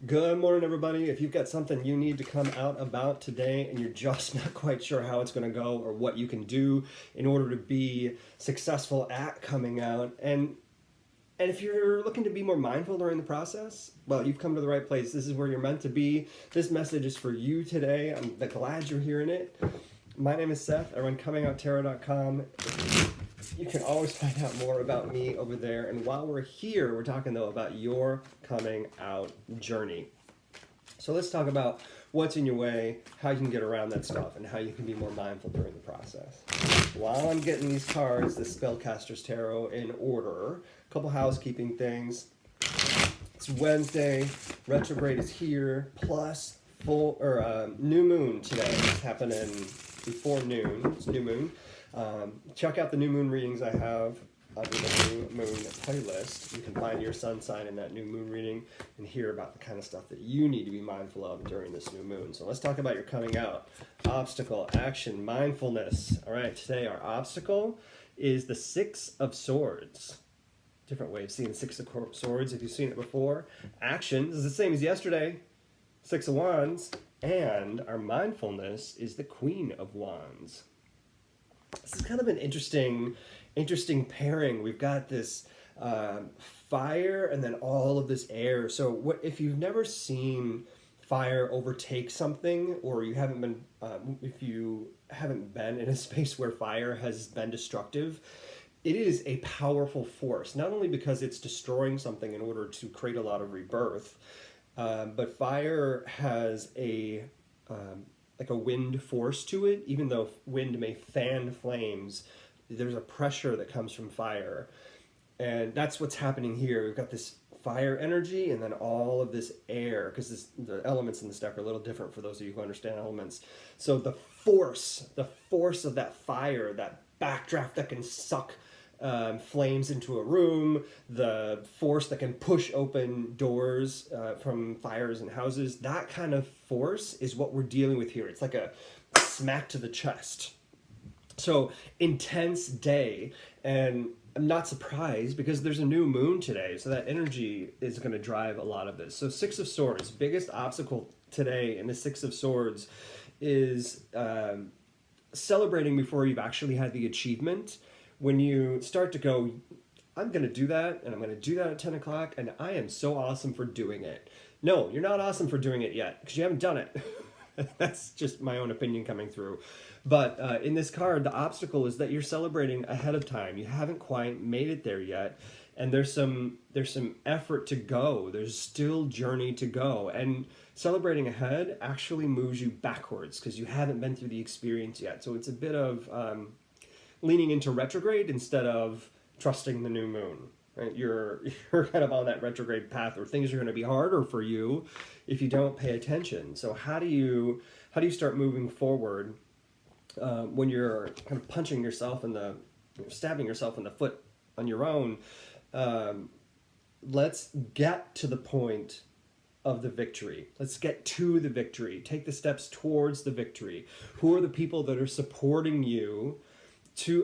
Good morning, everybody. If you've got something you need to come out about today and you're just not quite sure how it's going to go or what you can do in order to be successful at coming out, and if you're looking to be more mindful during the process, well, you've come to the right place. This is where you're meant to be. This message is for you today. I'm glad you're hearing it. My name is Seth. I run ComingOutTarot.com. You can always find out more about me over there. And while we're here, we're talking, though, about your coming out journey. So let's talk about what's in your way, how you can get around that stuff, and how you can be more mindful during the process. While I'm getting these cards, the Spellcaster's Tarot, in order, a couple housekeeping things. It's Wednesday, retrograde is here, plus new moon today. It's happening before noon. It's new moon. Check out the new moon readings I have under the new moon playlist. You can find your sun sign in that new moon reading and hear about the kind of stuff that you need to be mindful of during this new moon. So let's talk about your coming out. Obstacle, action, mindfulness. All right, today our obstacle is the Six of Swords. Different way of seeing the Six of Swords if you've seen it before. Action is the same as yesterday. Six of Wands. And our mindfulness is the Queen of Wands. This is kind of an interesting pairing. We've got this fire and then all of this air. So what if you've never seen fire overtake something, or you haven't been if you haven't been in a space where fire has been destructive, it is a powerful force, not only because it's destroying something in order to create a lot of rebirth, but fire has a like a wind force to it. Even though wind may fan flames, there's a pressure that comes from fire. And that's what's happening here. We've got this fire energy and then all of this air, because the elements in this deck are a little different for those of you who understand elements. So the force of that fire, that backdraft that can suck flames into a room, the force that can push open doors from fires and houses, that kind of force is what we're dealing with here. It's like a smack to the chest. So intense day, and I'm not surprised because there's a new moon today, so that energy is going to drive a lot of this. So Six of Swords, biggest obstacle today in the Six of Swords is celebrating before you've actually had the achievement. When you start to go, I'm going to do that, and I'm going to do that at 10 o'clock, and I am so awesome for doing it. No, you're not awesome for doing it yet, because you haven't done it. That's just my own opinion coming through. But in this card, the obstacle is that you're celebrating ahead of time. You haven't quite made it there yet, and there's some effort to go. There's still journey to go, and celebrating ahead actually moves you backwards because you haven't been through the experience yet. So it's a bit of leaning into retrograde instead of trusting the new moon. Right? You're kind of on that retrograde path where things are going to be harder for you if you don't pay attention. So how do you start moving forward when you're kind of punching yourself stabbing yourself in the foot on your own? Let's get to the point of the victory. Let's get to the victory. Take the steps towards the victory. Who are the people that are supporting you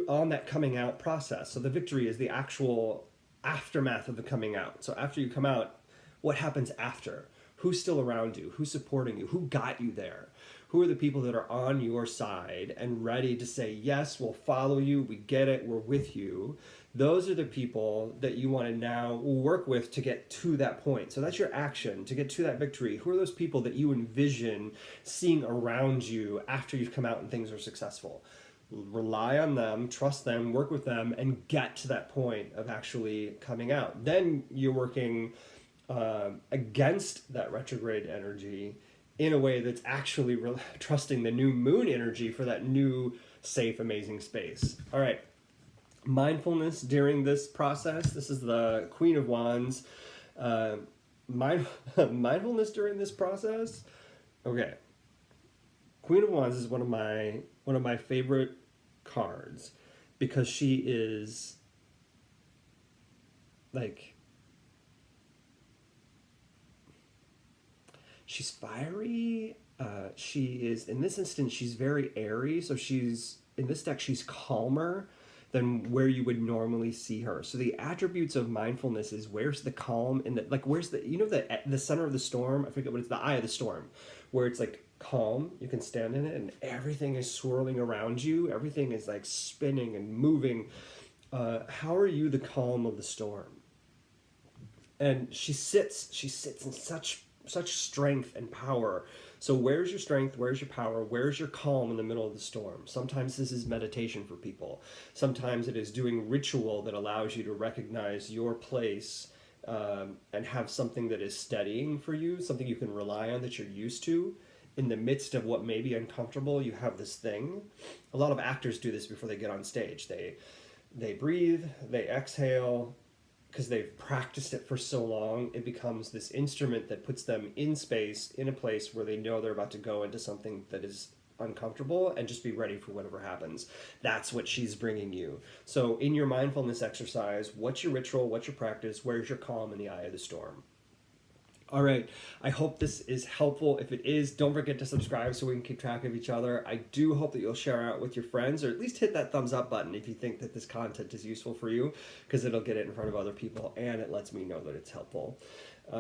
on that coming out process? So the victory is the actual aftermath of the coming out. So after you come out, what happens after? Who's still around you? Who's supporting you? Who got you there? Who are the people that are on your side and ready to say, yes, we'll follow you, we get it, we're with you? Those are the people that you want to now work with to get to that point. So that's your action to get to that victory. Who are those people that you envision seeing around you after you've come out and things are successful? Rely on them, trust them, work with them, and get to that point of actually coming out. Then you're working against that retrograde energy in a way that's actually trusting the new moon energy for that new, safe, amazing space. All right. Mindfulness during this process. This is the Queen of Wands. Mindfulness during this process. Okay. Queen of Wands is one of my favorite cards because she is like, she's fiery. She is, in this instance, she's very airy. So in this deck, she's calmer. than where you would normally see her. So the attributes of mindfulness is where's the calm and the, like where's the, you know, the center of the storm, I forget what it's, the eye of the storm, where it's like calm, you can stand in it and everything is swirling around you, everything is like spinning and moving. How are you the calm of the storm? And she sits in such strength and power. So where's your strength, where's your power, where's your calm in the middle of the storm? Sometimes this is meditation for people. Sometimes it is doing ritual that allows you to recognize your place, and have something that is steadying for you, something you can rely on that you're used to. In the midst of what may be uncomfortable, you have this thing. A lot of actors do this before they get on stage. They breathe, they exhale, because they've practiced it for so long. It becomes this instrument that puts them in space, in a place where they know they're about to go into something that is uncomfortable and just be ready for whatever happens. That's what she's bringing you. So in your mindfulness exercise, what's your ritual, what's your practice, where's your calm in the eye of the storm? All right, I hope this is helpful. If it is, don't forget to subscribe so we can keep track of each other. I do hope that you'll share out with your friends, or at least hit that thumbs up button if you think that this content is useful for you, because it'll get it in front of other people and it lets me know that it's helpful.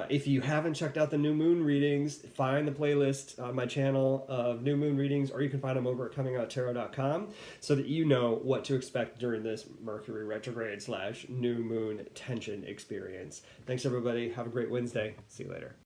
If you haven't checked out the new moon readings, find the playlist on my channel of new moon readings, or you can find them over at ComingOutTarot.com so that you know what to expect during this Mercury retrograde / new moon tension experience. Thanks, everybody. Have a great Wednesday. See you later.